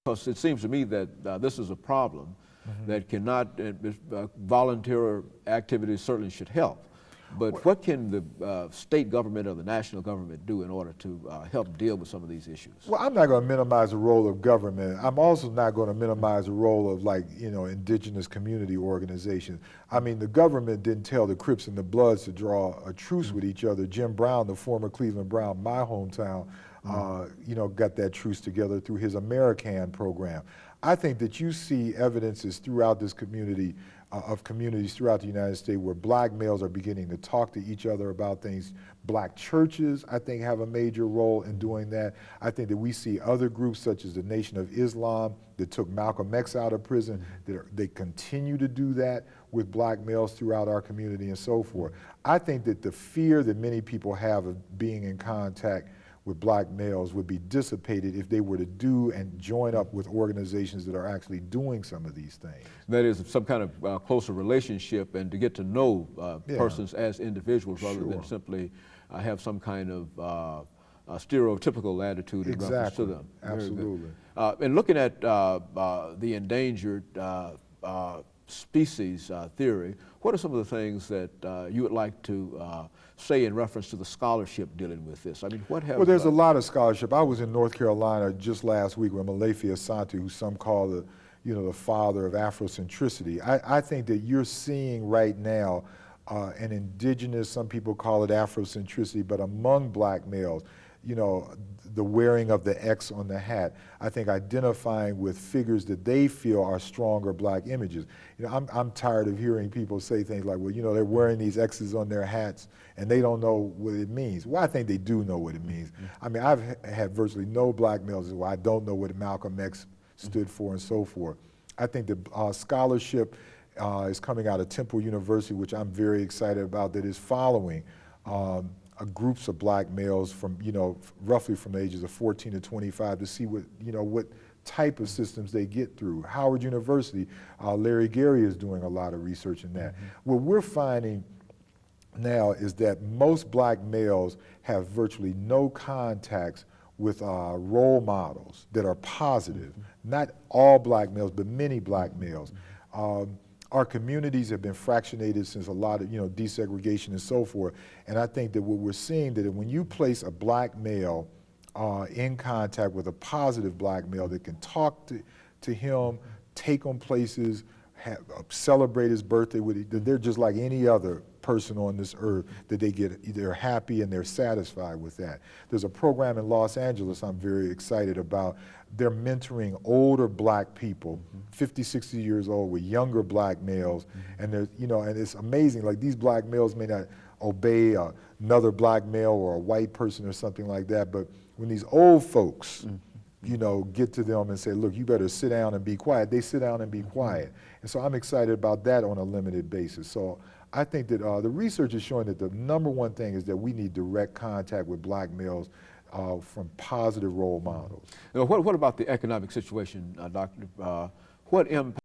Because it seems to me that this is a problem that cannot, volunteer activities certainly should help. But what can the state government or the national government do in order to help deal with some of these issues? Well, I'm not going to minimize the role of government. I'm also not going to minimize the role of, like, indigenous community organizations. I mean, the government didn't tell the Crips and the Bloods to draw a truce with each other. Jim Brown, the former Cleveland Brown, my hometown, got that truce together through his American program. I think that you see evidences throughout this community, of communities throughout the United States where black males are beginning to talk to each other about things. Black churches, I think, have a major role in doing that. I think that we see other groups such as the Nation of Islam that took Malcolm X out of prison, they continue to do that with black males throughout our community and so forth. I think that the fear that many people have of being in contact with black males would be dissipated if they were to do and join up with organizations that are actually doing some of these things. That is, some kind of closer relationship and to get to know persons as individuals rather than simply have some kind of stereotypical attitude in reference to them. Absolutely. And looking at the endangered species theory, what are some of the things that you would like to say in reference to the scholarship dealing with this? I mean, what have... Well, there's a lot of scholarship. I was in North Carolina just last week with Malefi Asante, who some call the father of Afrocentricity. I think that you're seeing right now an indigenous, some people call it Afrocentricity, but among black males, the wearing of the X on the hat, I think identifying with figures that they feel are stronger black images. I'm tired of hearing people say things like, well, they're wearing these X's on their hats and they don't know what it means. Well, I think they do know what it means. I mean, I've had virtually no black males who I don't know what Malcolm X stood for and so forth. I think the scholarship is coming out of Temple University, which I'm very excited about, that is following groups of black males from, roughly from the ages of 14 to 25 to see what type of systems they get through. Howard University, Larry Gary is doing a lot of research in that. What we're finding now is that most black males have virtually no contacts with role models that are positive. Not all black males, but many black males. Our communities have been fractionated since a lot of desegregation and so forth. And I think that what we're seeing that when you place a black male in contact with a positive black male that can talk to him, take him places, celebrate his birthday with, that they're just like any other person on this earth, that they're happy and they're satisfied with that. There's a program in Los Angeles I'm very excited about. They're mentoring older black people, 50, 60 years old, with younger black males, and there's, and it's amazing. Like, these black males may not obey another black male or a white person or something like that, but when these old folks, get to them and say, look, you better sit down and be quiet, they sit down and be quiet. And so I'm excited about that on a limited basis. So I think that the research is showing that the #1 thing is that we need direct contact with black males from positive role models. What about the economic situation, Doctor? What impact